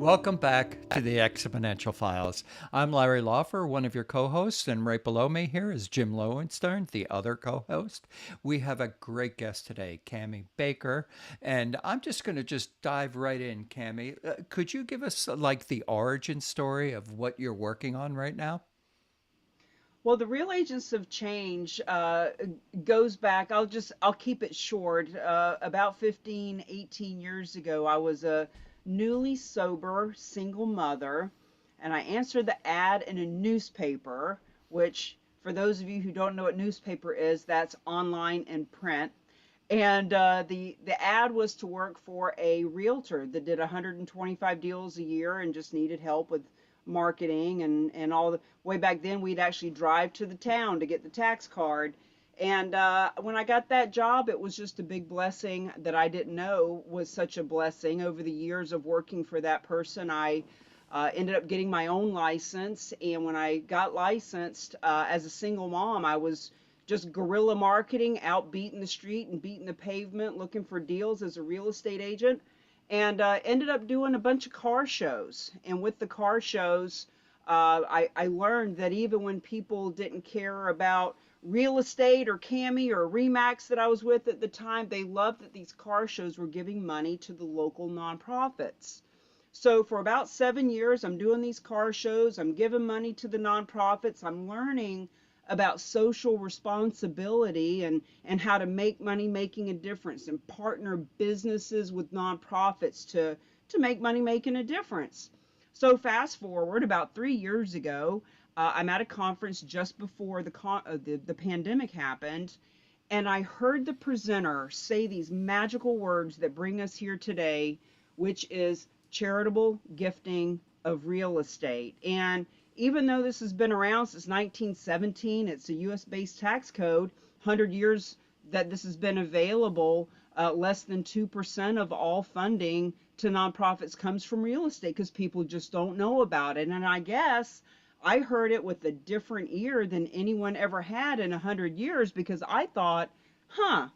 Welcome back to the Exponential Files. I'm Larry Lawfer, one of your co-hosts, and right below me here is Jim Lowenstern, the other co-host. We have a great guest today, Cami Baker, and I'm just going to dive right in, Cami. Could you give us like the origin story of what you're working on right now? Well, the real agents of change goes back. I'll keep it short. About 15, 18 years ago, I was a newly sober single mother, and I answered the ad in a newspaper, which, for those of you who don't know what newspaper is, that's online and print. And the ad was to work for a realtor that did 125 deals a year and just needed help with marketing and all the way back then we'd actually drive to the town to get the tax card. And when I got that job, it was just a big blessing that I didn't know was such a blessing. Over the years of working for that person, I ended up getting my own license. And when I got licensed as a single mom, I was just guerrilla marketing, out beating the street and beating the pavement, looking for deals as a real estate agent, and ended up doing a bunch of car shows. And with the car shows, I learned that even when people didn't care about real estate or Cami or Remax that I was with at the time, they loved that these car shows were giving money to the local nonprofits. So for about 7 years, I'm doing these car shows. I'm giving money to the nonprofits. I'm learning about social responsibility and how to make money making a difference and partner businesses with nonprofits to make money making a difference. So fast forward about 3 years ago, I'm at a conference just before the pandemic happened, and I heard the presenter say these magical words that bring us here today, which is charitable gifting of real estate. And even though this has been around since 1917, it's a US based tax code, 100 years that this has been available, less than 2% of all funding to nonprofits comes from real estate because people just don't know about it. And I guess I heard it with a different ear than anyone ever had in 100 years because I thought, huh,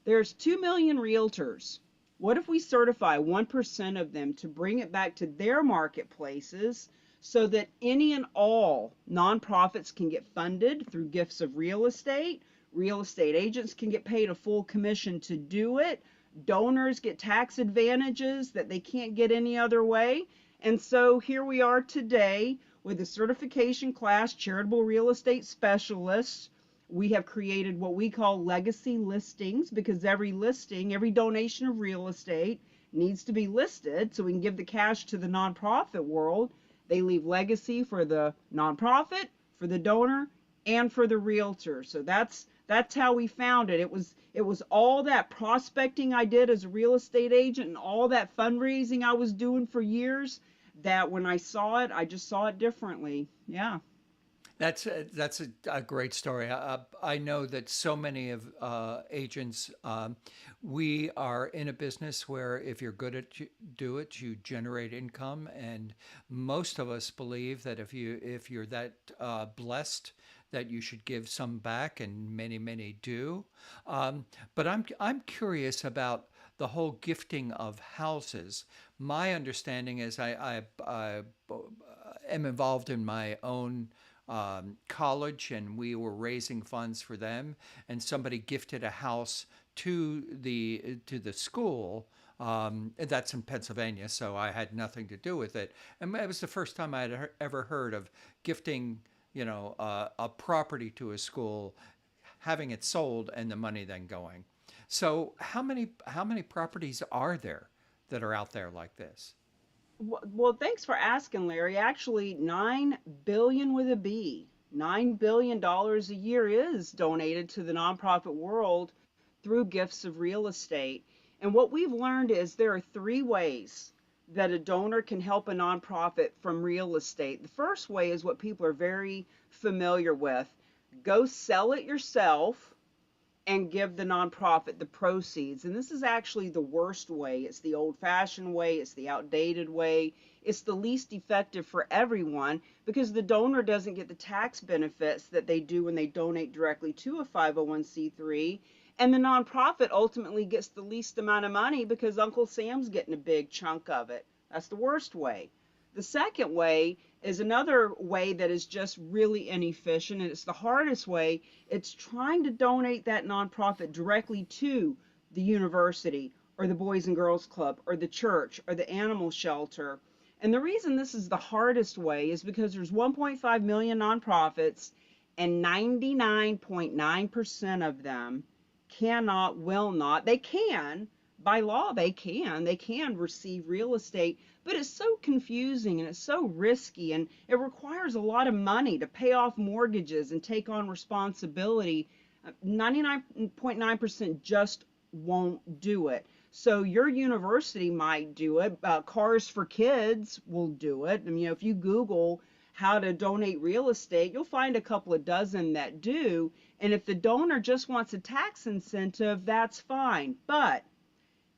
there's 2 million realtors. What if we certify 1% of them to bring it back to their marketplaces so that any and all nonprofits can get funded through gifts of real estate? Real estate agents can get paid a full commission to do it. Donors get tax advantages that they can't get any other way. And so here we are today with a certification class, charitable real estate specialists. We have created what we call legacy listings because every listing, every donation of real estate needs to be listed so we can give the cash to the nonprofit world. They leave legacy for the nonprofit, for the donor, and for the realtor. So that's how we found it. It was all that prospecting I did as a real estate agent and all that fundraising I was doing for years that when I saw it, I just saw it differently. Yeah. That's a great story. I know that so many of agents, we are in a business where if you're good at do it, you generate income, and most of us believe that if you're that blessed, that you should give some back, and many do. But I'm curious about the whole gifting of houses. My understanding is I am involved in my own college, and we were raising funds for them, and somebody gifted a house to the school. That's in Pennsylvania, so I had nothing to do with it. And it was the first time I had ever heard of gifting, a property to a school, having it sold, and the money then going. So how many properties are there that are out there like this? Well, thanks for asking, Larry. Actually, 9 billion with a B, $9 billion a year is donated to the nonprofit world through gifts of real estate. And what we've learned is there are three ways that a donor can help a nonprofit from real estate. The first way is what people are very familiar with. Go sell it yourself and give the nonprofit the proceeds. And this is actually the worst way. It's the old fashioned way, it's the outdated way, it's the least effective for everyone because the donor doesn't get the tax benefits that they do when they donate directly to a 501c3. And the nonprofit ultimately gets the least amount of money because Uncle Sam's getting a big chunk of it. That's the worst way. The second way is another way that is just really inefficient, and it's the hardest way. It's trying to donate that nonprofit directly to the university or the Boys and Girls Club or the church or the animal shelter. And the reason this is the hardest way is because there's 1.5 million nonprofits, and 99.9% of them cannot, will not, they can, by law, they can receive real estate, but it's so confusing and it's so risky, and it requires a lot of money to pay off mortgages and take on responsibility. 99.9% just won't do it. So your university might do it. Cars for Kids will do it. I mean, if you Google how to donate real estate, you'll find a couple of dozen that do. And if the donor just wants a tax incentive, that's fine. But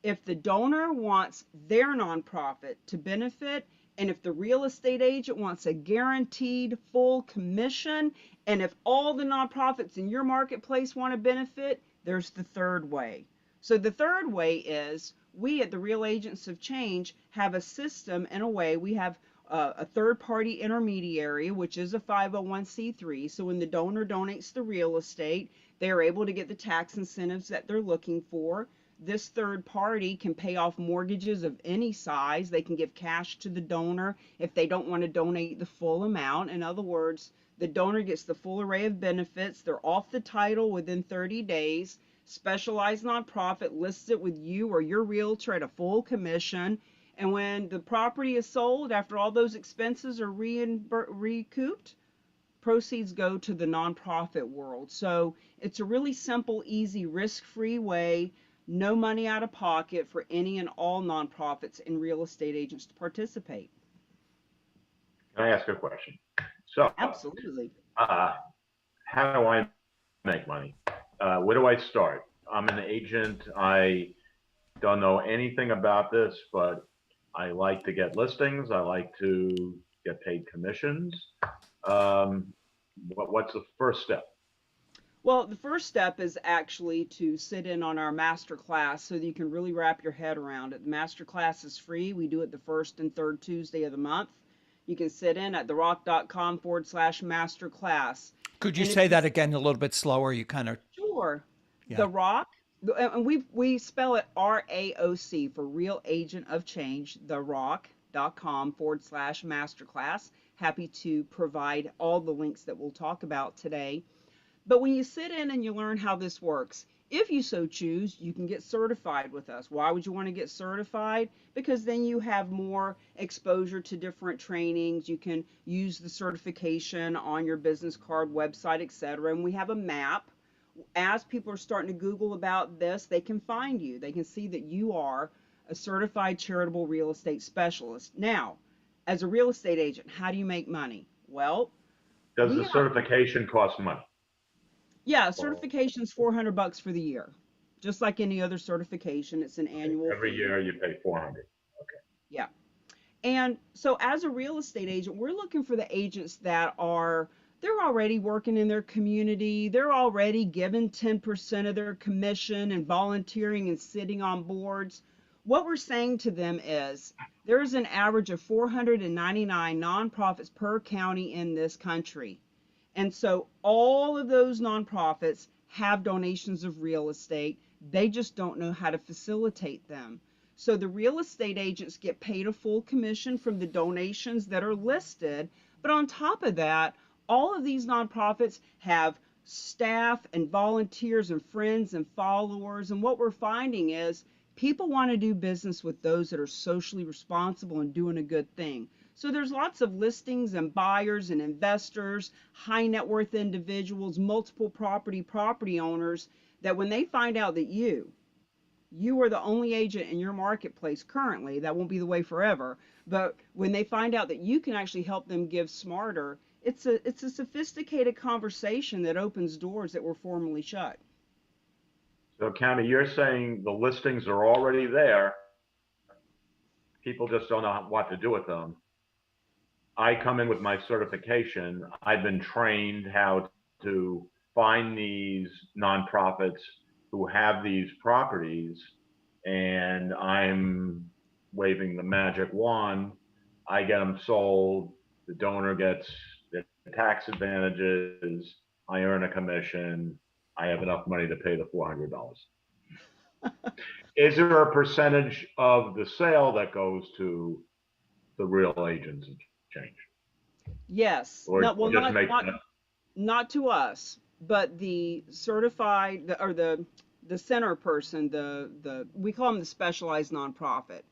if the donor wants their nonprofit to benefit, and if the real estate agent wants a guaranteed full commission, and if all the nonprofits in your marketplace want to benefit, there's the third way. So the third way is we at the Real Agents of Change have a system. In a way, we have a third party intermediary, which is a 501c3. So when the donor donates the real estate, they are able to get the tax incentives that they're looking for. This third party can pay off mortgages of any size. They can give cash to the donor if they don't want to donate the full amount. In other words, the donor gets the full array of benefits. They're off the title within 30 days. Specialized nonprofit lists it with you or your realtor at a full commission. And when the property is sold, after all those expenses are recouped, proceeds go to the nonprofit world. So it's a really simple, easy, risk-free way, no money out of pocket for any and all nonprofits and real estate agents to participate. Can I ask a question? So, Absolutely. how do I make money? Where do I start? I'm an agent. I don't know anything about this, but I like to get listings. I like to get paid commissions. What's the first step? Well, the first step is actually to sit in on our master class so that you can really wrap your head around it. The master class is free. We do it the first and third Tuesday of the month. You can sit in at therock.com/masterclass. Could you And say if you, that again a little bit slower? You kind of, sure, yeah. The Rock, and we spell it RAOC for Real Agent of Change, therock.com/masterclass. Happy to provide all the links that we'll talk about today. But when you sit in and you learn how this works, if you so choose, you can get certified with us. Why would you want to get certified? Because then you have more exposure to different trainings. You can use the certification on your business card, website, etc. And we have a map. As people are starting to Google about this, they can find you. They can see that you are a certified charitable real estate specialist. Now, as a real estate agent, how do you make money? Well, Does we the certification cost money? Yeah, certification's $400 for the year. Just like any other certification, it's an annual Every fee. year you pay 400. Yeah. And so as a real estate agent, we're looking for the agents that they're already working in their community. They're already given 10% of their commission and volunteering and sitting on boards. What we're saying to them is there's an average of 499 nonprofits per county in this country. And so all of those nonprofits have donations of real estate. They just don't know how to facilitate them. So the real estate agents get paid a full commission from the donations that are listed. But on top of that, all of these nonprofits have staff and volunteers and friends and followers. And what we're finding is people want to do business with those that are socially responsible and doing a good thing. So there's lots of listings and buyers and investors, high net worth individuals, multiple property owners that when they find out that you are the only agent in your marketplace currently, that won't be the way forever, but when they find out that you can actually help them give smarter, it's a sophisticated conversation that opens doors that were formerly shut. So, Cami, you're saying the listings are already there. People just don't know what to do with them. I come in with my certification. I've been trained how to find these nonprofits who have these properties, and I'm waving the magic wand. I get them sold. The donor gets the tax advantages. I earn a commission. I have enough money to pay the $400. Is there a percentage of the sale that goes to the real agents of change, Yes. or No, well, just make not to us, but the certified or the center person, the we call them the specialized nonprofit,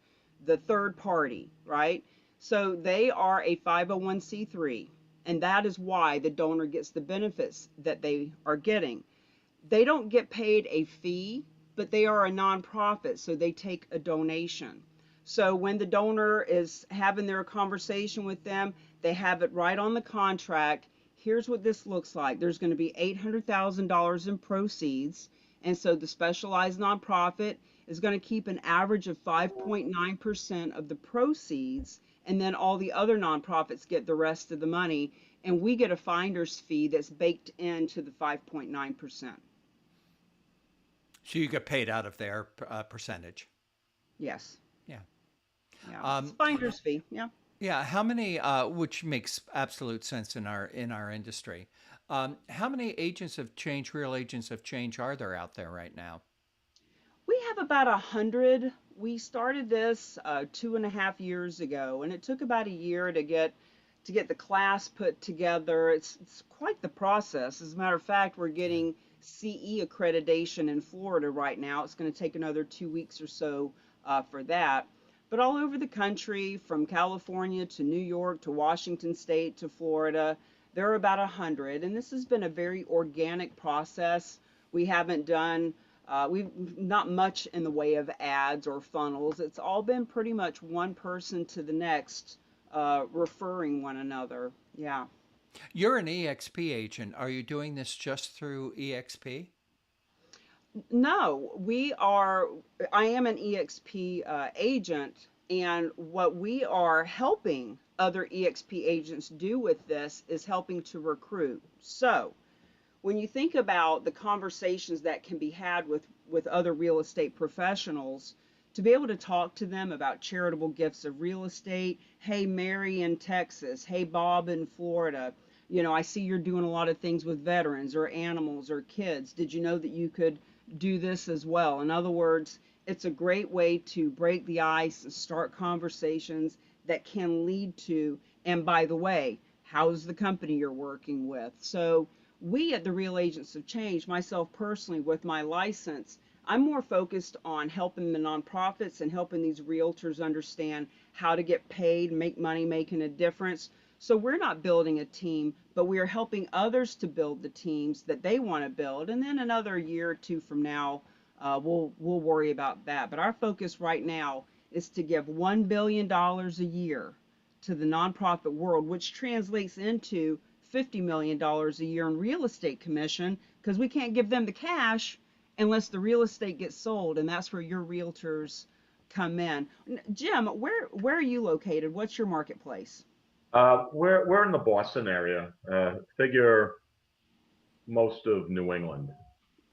the third party, right? So they are a 501c3, and that is why the donor gets the benefits that they are getting. They don't get paid a fee, but they are a nonprofit, so they take a donation. So when the donor is having their conversation with them, they have it right on the contract. Here's what this looks like. There's going to be $800,000 in proceeds. And so the specialized nonprofit is going to keep an average of 5.9% of the proceeds. And then all the other nonprofits get the rest of the money. And we get a finder's fee that's baked into the 5.9%. So you get paid out of their percentage. Yes. Yeah. Yeah. It's finder's fee. Yeah. Yeah. How many, which makes absolute sense in our industry. How many agents of change, real agents of change, are there out there right now? We have about 100. We started this 2.5 years ago, and it took about a year to get the class put together. It's quite the process. As a matter of fact, we're getting CE accreditation in Florida right now. It's going to take another 2 weeks or so for that. But all over the country, from California to New York to Washington State to Florida, there are about 100. And this has been a very organic process. We haven't done we've not much in the way of ads or funnels. It's all been pretty much one person to the next, referring one another. Yeah. You're an EXP agent. Are you doing this just through EXP? No, I am an eXp agent, and what we are helping other eXp agents do with this is helping to recruit. So, when you think about the conversations that can be had with other real estate professionals, to be able to talk to them about charitable gifts of real estate. Hey, Mary in Texas. Hey, Bob in Florida. I see you're doing a lot of things with veterans or animals or kids. Did you know that you could do this as well? In other words, it's a great way to break the ice and start conversations that can lead to, and by the way, how's the company you're working with? So we at the Real Agents of Change, myself personally with my license, I'm more focused on helping the nonprofits and helping these realtors understand how to get paid, make money, making a difference. So we're not building a team, but we are helping others to build the teams that they want to build. And then another year or two from now, we'll worry about that. But our focus right now is to give $1 billion dollars a year to the nonprofit world, which translates into $50 million dollars a year in real estate commission, because we can't give them the cash unless the real estate gets sold, and that's where your realtors come in. Jim, where are you located? What's your marketplace? we're in the Boston area. Figure most of New England.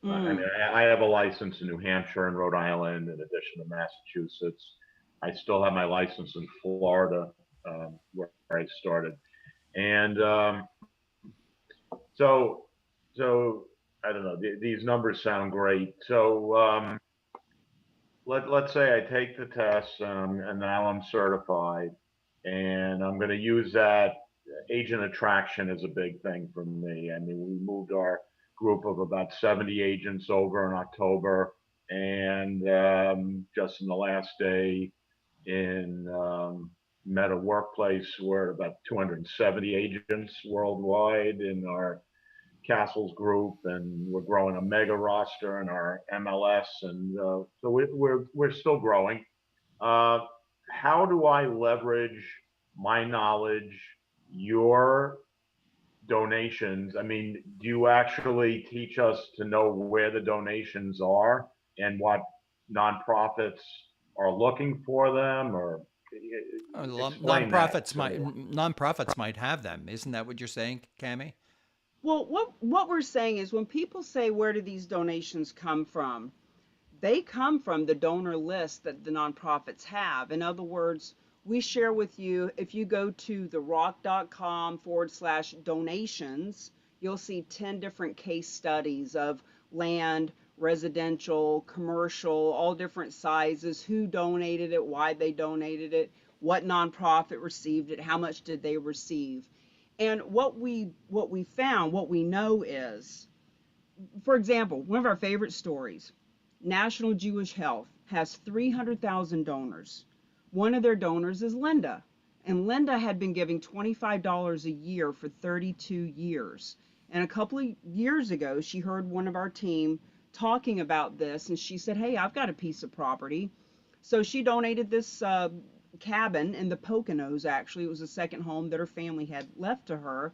I mean, Mm, I have a license in New Hampshire and Rhode Island, in addition to Massachusetts. I still have my license in Florida, where I started. And so, so I don't know. These numbers sound great. So let's say I take the test, and now I'm certified, and I'm going to use that. Agent attraction is a big thing for me. I mean, we moved our group of about 70 agents over in October, and just in the last day in Meta Workplace, we're at about 270 agents worldwide in our Castles group, and we're growing a mega roster in our MLS, and so we're still growing. Uh, how do I leverage my knowledge, your donations? I mean, do you actually teach us to know where the donations are and what nonprofits are looking for them, or explain that to me? Nonprofits might have them. Isn't that what you're saying, Cami? well, what we're saying is when people say, where do these donations come from? they come from the donor list that the nonprofits have. In other words, we share with you, if you go to the RAOC.com/donations, you'll see 10 different case studies of land, residential, commercial, all different sizes, who donated it, why they donated it, what nonprofit received it, how much did they receive. And what we found, what we know is, for example, one of our favorite stories, National Jewish Health has 300,000 donors. One of their donors is Linda, and Linda had been giving $25 a year for 32 years. And a couple of years ago, she heard one of our team talking about this, and she said, hey, I've got a piece of property. So she donated this cabin in the Poconos. Actually, it was a second home that her family had left to her,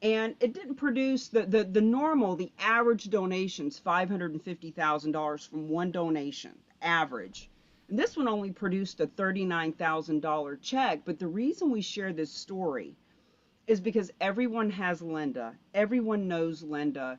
and it didn't produce the normal, the average donations, $550,000 from one donation, average. And this one only produced a $39,000 check. But the reason we share this story is because everyone has Linda. Everyone knows Linda.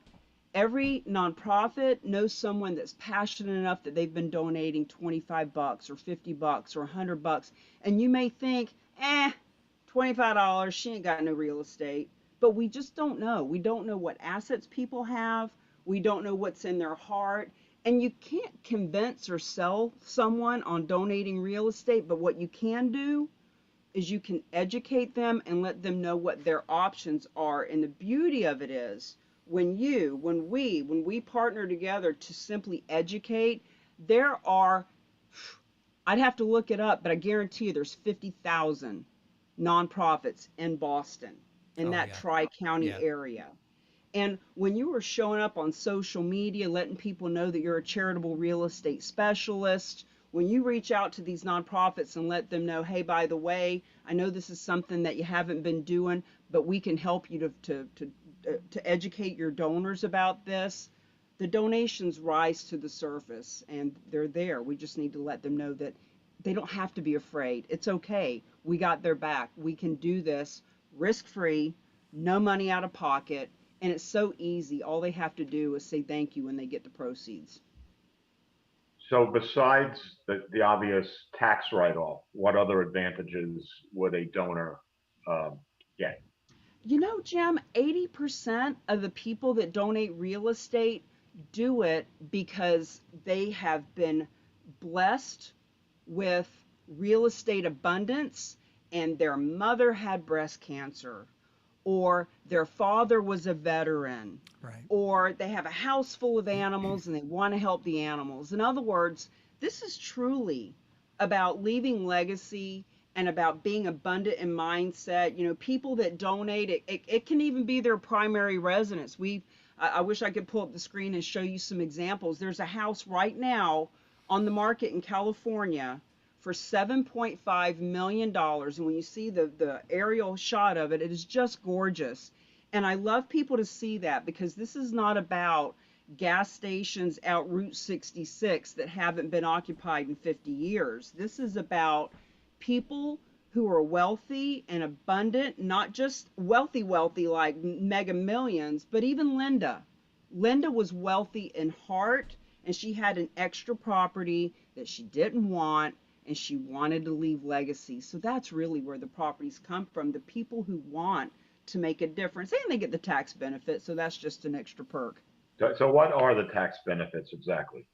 Every nonprofit knows someone that's passionate enough that they've been donating $25 or $50 or $100. And you may think, $25, she ain't got no real estate. But we just don't know. We don't know what assets people have. We don't know what's in their heart. And you can't convince or sell someone on donating real estate, but what you can do is you can educate them and let them know what their options are. And the beauty of it is, when we partner together to simply educate, there are, I'd have to look it up, but I guarantee you there's 50,000 nonprofits in Boston, in that tri-county area. And when you are showing up on social media, letting people know that you're a charitable real estate specialist, when you reach out to these nonprofits and let them know, hey, by the way, I know this is something that you haven't been doing, but we can help you to educate your donors about this, the donations rise to the surface, and they're there. We just need to let them know that they don't have to be afraid. It's okay. We got their back. We can do this risk-free, no money out of pocket, and it's so easy. All they have to do is say thank you when they get the proceeds. So besides the obvious tax write-off, what other advantages would a donor get? You know, Jim, 80% of the people that donate real estate do it because they have been blessed with real estate abundance, and their mother had breast cancer, or their father was a veteran, Right. or they have a house full of animals and they want to help the animals. In other words, this is truly about leaving legacy and about being abundant in mindset. You know, people that donate, it can even be their primary residence. I wish I could pull up the screen and show you some examples. There's a house right now on the market in California for $7.5 million. And when you see the aerial shot of it, it is just gorgeous. And I love people to see that, because this is not about gas stations out Route 66 that haven't been occupied in 50 years. This is about people who are wealthy and abundant, not just wealthy like mega millions, but even Linda. Linda was wealthy in heart, and she had an extra property that she didn't want, and she wanted to leave legacy. So that's really where the properties come from, the people who want to make a difference, and they get the tax benefit, so that's just an extra perk. So what are the tax benefits exactly?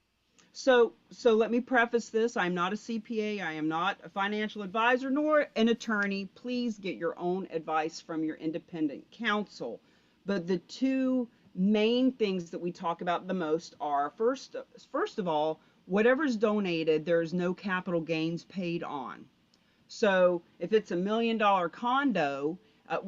So let me preface this. I'm not a CPA. I am not a financial advisor nor an attorney. Please get your own advice from your independent counsel. But the two main things that we talk about the most are, first of all, whatever's donated, there's no capital gains paid on. So if it's $1 million condo,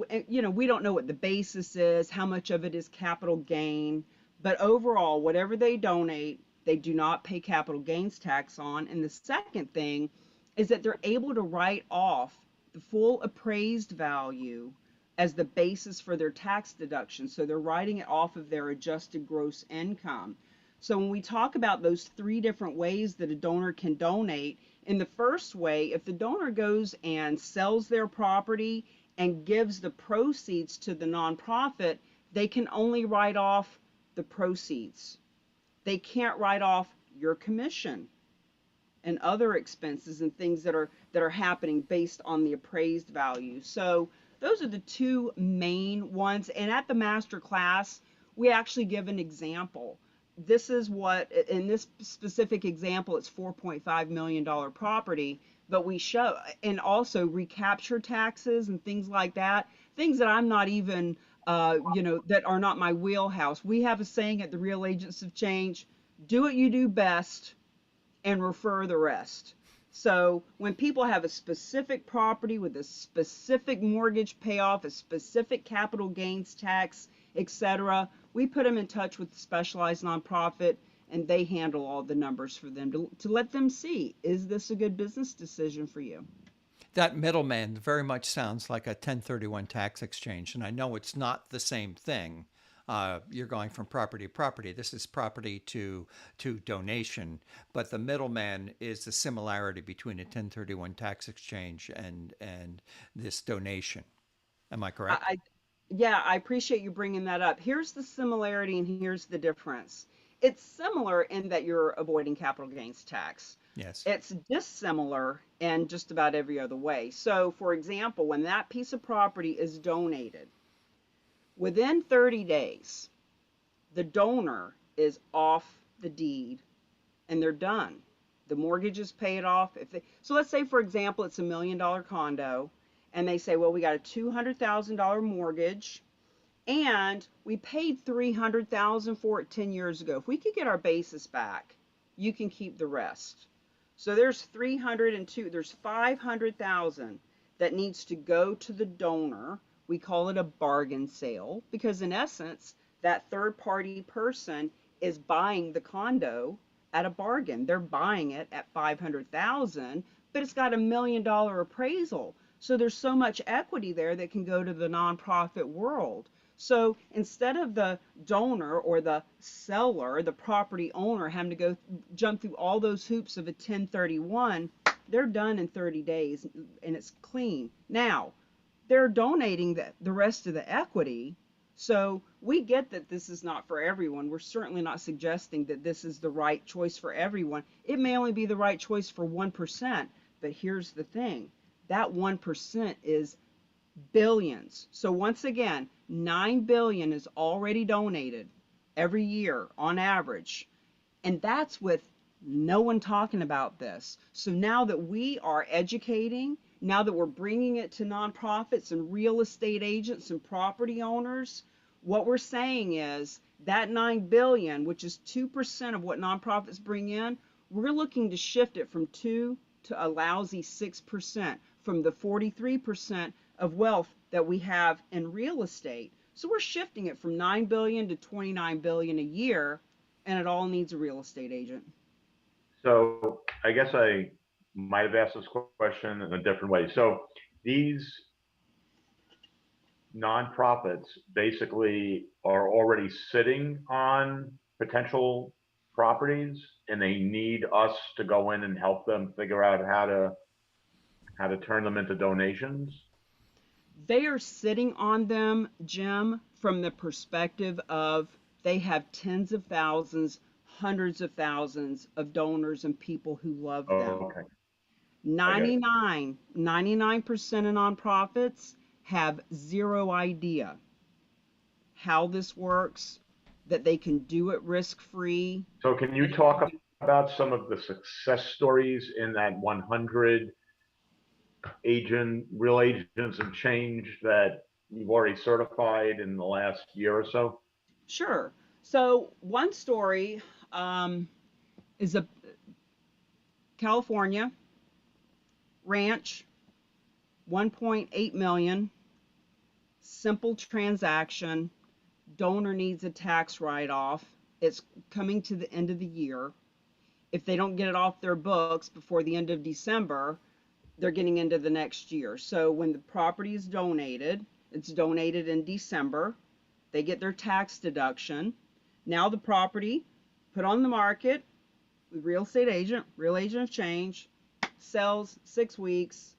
we don't know what the basis is, how much of it is capital gain, but overall, whatever they donate, they do not pay capital gains tax on. And the second thing is that they're able to write off the full appraised value as the basis for their tax deduction. So they're writing it off of their adjusted gross income. So when we talk about those three different ways that a donor can donate, in the first way, if the donor goes and sells their property and gives the proceeds to the nonprofit, they can only write off the proceeds. They can't write off your commission and other expenses and things that are happening based on the appraised value. So those are the two main ones. And at the master class, we actually give an example. This is what, in this specific example, it's $4.5 million property, but we show, and also recapture taxes and things like that, things that I'm not even, that are not my wheelhouse. We have a saying at the Real Agents of Change: do what you do best and refer the rest. So when people have a specific property with a specific mortgage payoff, a specific capital gains tax, etc., we put them in touch with the specialized nonprofit, and they handle all the numbers for them to let them see, is this a good business decision for you? That middleman very much sounds like a 1031 tax exchange, and I know it's not the same thing. You're going from property to property. This is property to donation, but the middleman is the similarity between a 1031 tax exchange and this donation. Am I correct? I Yeah, I appreciate you bringing that up. Here's the similarity and here's the difference. It's similar in that you're avoiding capital gains tax. Yes. It's dissimilar in just about every other way. So, for example, when that piece of property is donated, within 30 days, the donor is off the deed and they're done. The mortgage is paid off. So let's say, for example, it's $1 million condo, and they say, well, we got a $200,000 mortgage, and we paid $300,000 for it 10 years ago. If we could get our basis back, you can keep the rest. So there's 302. There's 500,000 that needs to go to the donor. We call it a bargain sale because, in essence, that third-party person is buying the condo at a bargain. They're buying it at 500,000, but it's got $1 million appraisal. So there's so much equity there that can go to the nonprofit world. So instead of the donor or the seller, the property owner, having to jump through all those hoops of a 1031, they're done in 30 days and it's clean. Now, they're donating the rest of the equity. So we get that this is not for everyone. We're certainly not suggesting that this is the right choice for everyone. It may only be the right choice for 1%, but here's the thing. That 1% is billions. So once again, 9 billion is already donated every year on average. And that's with no one talking about this. So now that we are educating, now that we're bringing it to nonprofits and real estate agents and property owners, what we're saying is that 9 billion, which is 2% of what nonprofits bring in, we're looking to shift it from 2 to a lousy 6% from the 43% of wealth that we have in real estate. So we're shifting it from 9 billion to 29 billion a year, and it all needs a real estate agent. So I guess I might have asked this question in a different way. So these nonprofits basically are already sitting on potential properties and they need us to go in and help them figure out how to turn them into donations. They are sitting on them, Jim, from the perspective of they have tens of thousands, hundreds of thousands of donors and people who love them. Okay. 99% of nonprofits have zero idea how this works, that they can do it risk-free. So can you talk about some of the success stories in that 100 real agents of change that you've already certified in the last year or so? Sure. So one story is a California ranch, 1.8 million, simple transaction. Donor needs a tax write-off. It's coming to the end of the year. If they don't get it off their books before the end of December, they're getting into the next year. So when the property is donated, it's donated in December. They get their tax deduction. Now the property put on the market with real agent of change, sells 6 weeks,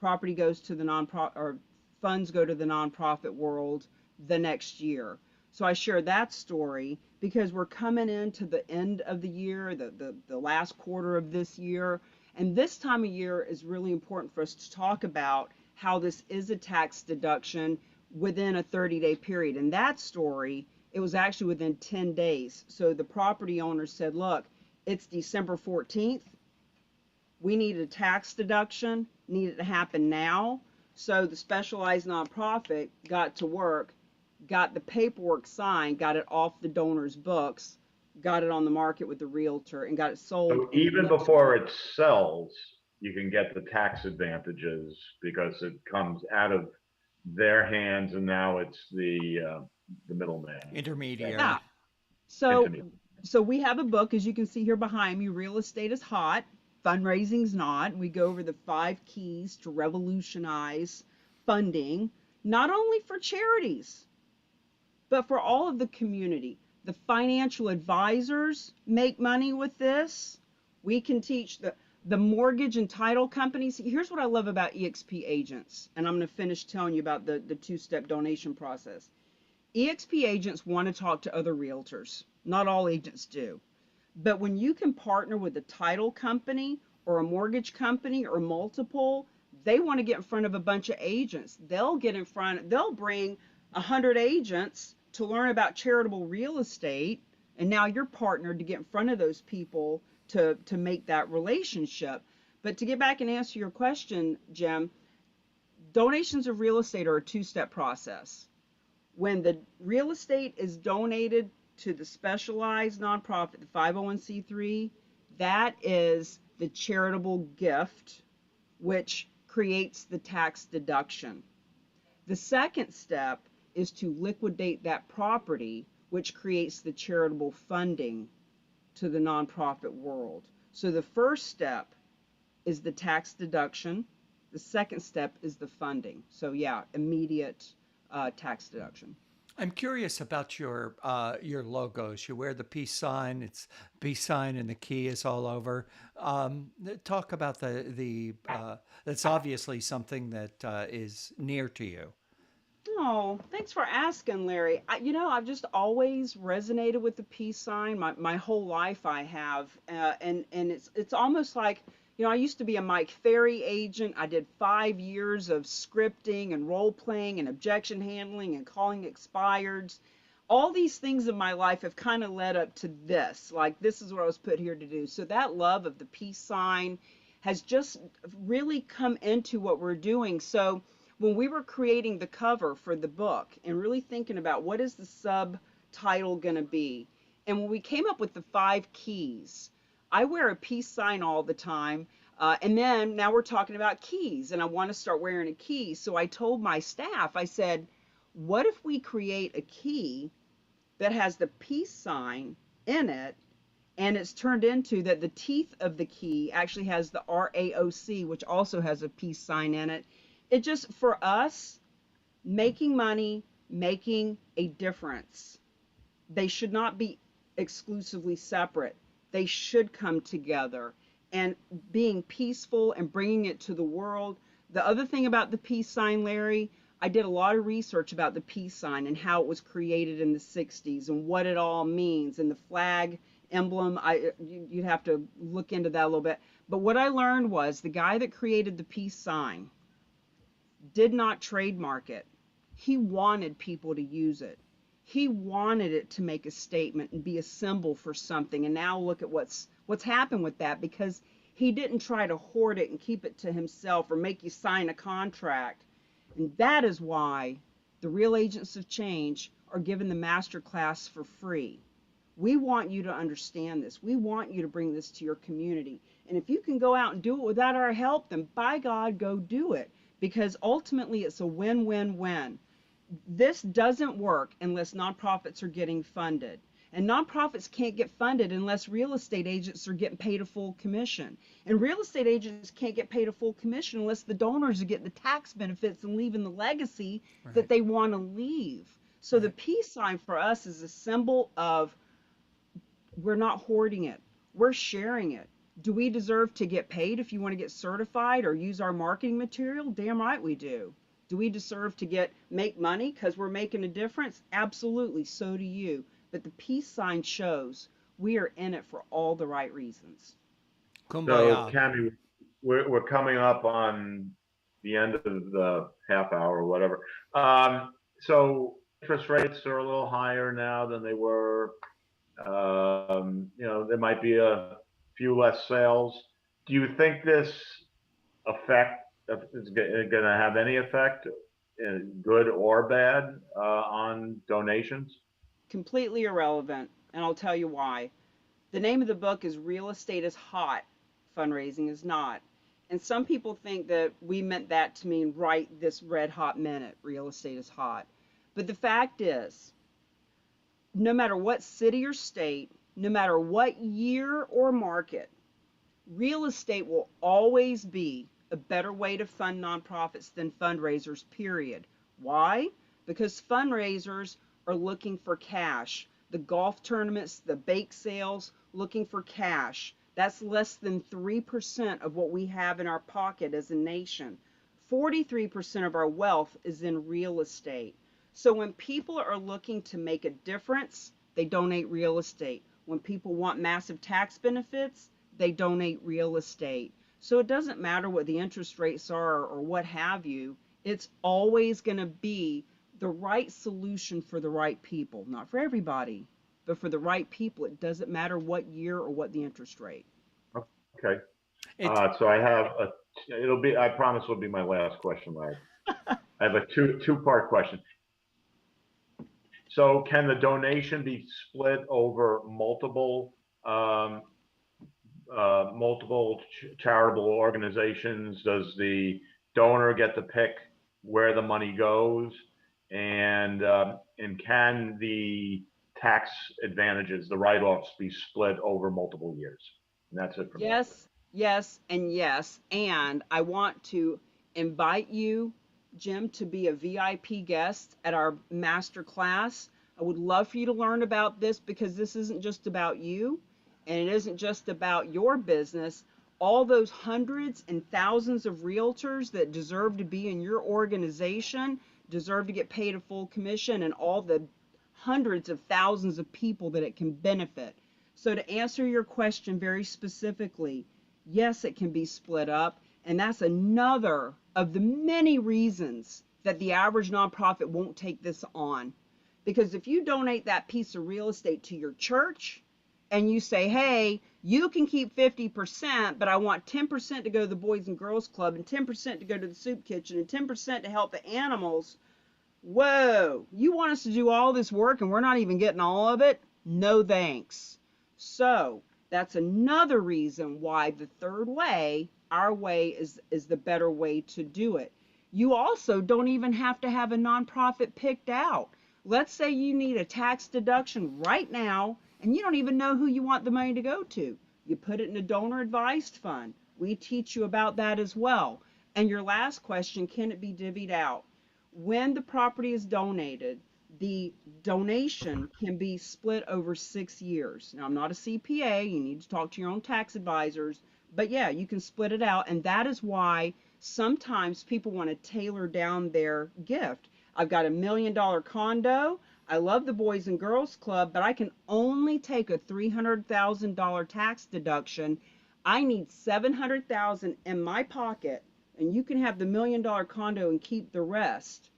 property goes to the nonprofit, or funds go to the nonprofit world the next year. So I share that story because we're coming into the end of the year, the last quarter of this year. And this time of year is really important for us to talk about how this is a tax deduction within a 30-day period. In that story, it was actually within 10 days. So the property owner said, look, it's December 14th. We needed a tax deduction, needed to happen now. So the specialized nonprofit got to work, got the paperwork signed, got it off the donor's books, got it on the market with the realtor, and got it sold. So even before it sells, you can get the tax advantages because it comes out of their hands, and now it's the middleman. Intermediary. Yeah. So Intermediate. so we have a book, as you can see here behind me, Real Estate is Hot, Fundraising's Not. We go over the 5 keys to revolutionize funding, not only for charities, but for all of the community. The financial advisors make money with this. We can teach the mortgage and title companies. Here's what I love about eXp agents, and I'm going to finish telling you about the 2-step donation process. eXp agents want to talk to other realtors. Not all agents do. But when you can partner with a title company or a mortgage company or multiple, they want to get in front of a bunch of agents. They'll bring 100 agents to learn about charitable real estate, and now you're partnered to get in front of those people to make that relationship. But to get back and answer your question, Jim, donations of real estate are a 2-step process. When the real estate is donated to the specialized nonprofit, the 501c3, that is the charitable gift, which creates the tax deduction. The second step is to liquidate that property, which creates the charitable funding to the nonprofit world. So the first step is the tax deduction. The second step is the funding. So yeah, immediate tax deduction. I'm curious about your logos. You wear the peace sign. It's peace sign, and the key is all over. Talk about the that's obviously something that is near to you. Oh, thanks for asking, Larry. I've just always resonated with the peace sign. My whole life I have, and it's almost like, I used to be a Mike Ferry agent. I did 5 years of scripting and role playing and objection handling and calling expireds. All these things in my life have kind of led up to this. Like, this is what I was put here to do. So that love of the peace sign has just really come into what we're doing. So when we were creating the cover for the book and really thinking about what is the subtitle going to be, and when we came up with the 5 keys, I wear a peace sign all the time. And then now we're talking about keys, and I want to start wearing a key. So I told my staff, I said, what if we create a key that has the peace sign in it, and it's turned into that the teeth of the key actually has the RAOC, which also has a peace sign in it. It just, for us, making money, making a difference. They should not be exclusively separate. They should come together, and being peaceful and bringing it to the world. The other thing about the peace sign, Larry, I did a lot of research about the peace sign and how it was created in the 60s and what it all means, and the flag emblem. You'd have to look into that a little bit. But what I learned was the guy that created the peace sign did not trademark it. He wanted people to use it. He wanted it to make a statement and be a symbol for something. And now look at what's happened with that, because he didn't try to hoard it and keep it to himself or make you sign a contract. And that is why the real agents of change are given the master class for free. We want you to understand this. We want you to bring this to your community. And if you can go out and do it without our help, then by God, go do it. Because ultimately it's a win-win-win. This doesn't work unless nonprofits are getting funded. And nonprofits can't get funded unless real estate agents are getting paid a full commission. And real estate agents can't get paid a full commission unless the donors are getting the tax benefits and leaving the legacy that they want to leave. So the peace sign for us is a symbol of, we're not hoarding it. We're sharing it. Do we deserve to get paid if you want to get certified or use our marketing material? Damn right we do. Do we deserve to make money because we're making a difference? Absolutely, so do you. But the peace sign shows we are in it for all the right reasons. So, Kumbaya. Cami, we're coming up on the end of the half hour or whatever. So interest rates are a little higher now than they were. There might be a few less sales. Do you think this effect is going to have any effect, good or bad, on donations? Completely irrelevant, and I'll tell you why. The name of the book is Real Estate is Hot, Fundraising is Not. And some people think that we meant that to mean right this red hot minute, real estate is hot. But the fact is, no matter what city or state, no matter what year or market, real estate will always be a better way to fund nonprofits than fundraisers, period. Why? Because fundraisers are looking for cash. The golf tournaments, the bake sales, looking for cash. That's less than 3% of what we have in our pocket as a nation. 43% of our wealth is in real estate. So when people are looking to make a difference, they donate real estate. When people want massive tax benefits, they donate real estate. So it doesn't matter what the interest rates are or what have you, it's always going to be the right solution for the right people. Not for everybody, but for the right people. It doesn't matter what year or what the interest rate. Okay. It So I promise it'll be my last question, Larry. I have a two-part question. So can the donation be split over um, multiple charitable organizations? Does the donor get to pick where the money goes? And can the tax advantages, the write-offs, be split over multiple years? And that's it for me. Yes, yes, and yes. And I want to invite you, Jim, to be a VIP guest at our master class. I would love for you to learn about this because this isn't just about you and it isn't just about your business. All those hundreds and thousands of realtors that deserve to be in your organization deserve to get paid a full commission, and all the hundreds of thousands of people that it can benefit. So to answer your question very specifically, yes, it can be split up. And that's another of the many reasons that the average nonprofit won't take this on. Because if you donate that piece of real estate to your church and you say, hey, you can keep 50%, but I want 10% to go to the Boys and Girls Club and 10% to go to the soup kitchen and 10% to help the animals. Whoa, you want us to do all this work and we're not even getting all of it? No thanks. So that's another reason why the third way, our way, is the better way to do it. You also don't even have to have a nonprofit picked out. Let's say you need a tax deduction right now and you don't even know who you want the money to go to. You put it in a donor advised fund. We teach you about that as well. And your last question, can it be divvied out? When the property is donated, the donation can be split over 6 years. Now, I'm not a CPA, you need to talk to your own tax advisors, but yeah, you can split it out. And that is why sometimes people want to tailor down their gift. I've got $1 million condo. I love the Boys and Girls Club, but I can only take a $300,000 tax deduction. I need $700,000 in my pocket, and you can have the $1 million condo and keep the rest.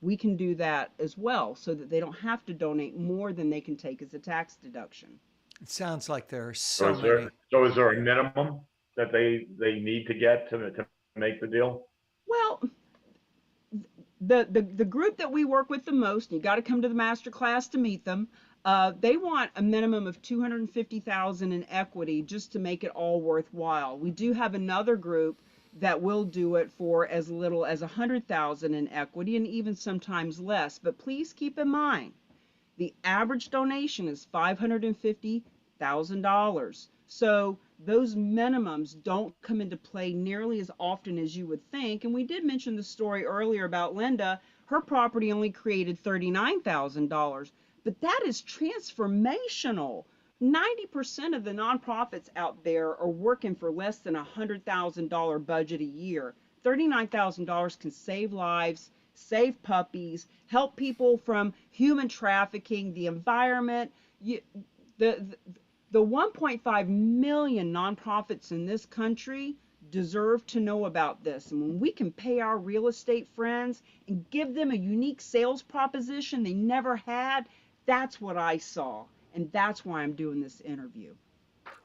We can do that as well so that they don't have to donate more than they can take as a tax deduction. sounds like there are So so many. is there a minimum that they need to get to make the deal? Well, the group that we work with the most, you got to come to the master class to meet them. They want a minimum of 250,000 in equity just to make it all worthwhile. We do have another group that will do it for as little as 100,000 in equity and even sometimes less. But please keep in mind, the average donation is $550,000. So those minimums don't come into play nearly as often as you would think. And we did mention the story earlier about Linda. Her property only created $39,000, but that is transformational. 90% of the nonprofits out there are working for less than $100,000 budget a year. $39,000 can save lives, save puppies, help people from human trafficking, the environment. The, the 1.5 million nonprofits in this country deserve to know about this. And when we can pay our real estate friends and give them a unique sales proposition they never had, that's what I saw. And that's why I'm doing this interview.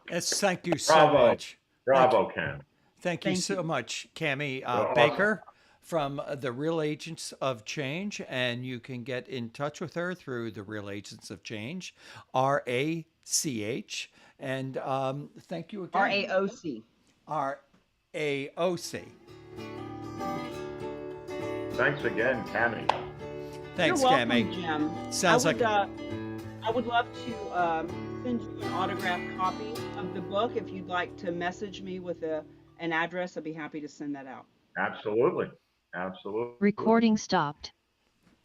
Yes, thank you so Bravo. much. Bravo, Ken. Thank you Thank so you. much, Cami Awesome. Baker from the Real Agents of Change. And you can get in touch with her through the Real Agents of Change, RACH. And thank you again. RAOC. RAOC. Thanks again, Cami. Thanks, You're welcome, Cami. Jim. Sounds like I would love to send you an autographed copy of the book. If you'd like to message me with an address, I'd be happy to send that out. Absolutely. Absolutely. Recording stopped.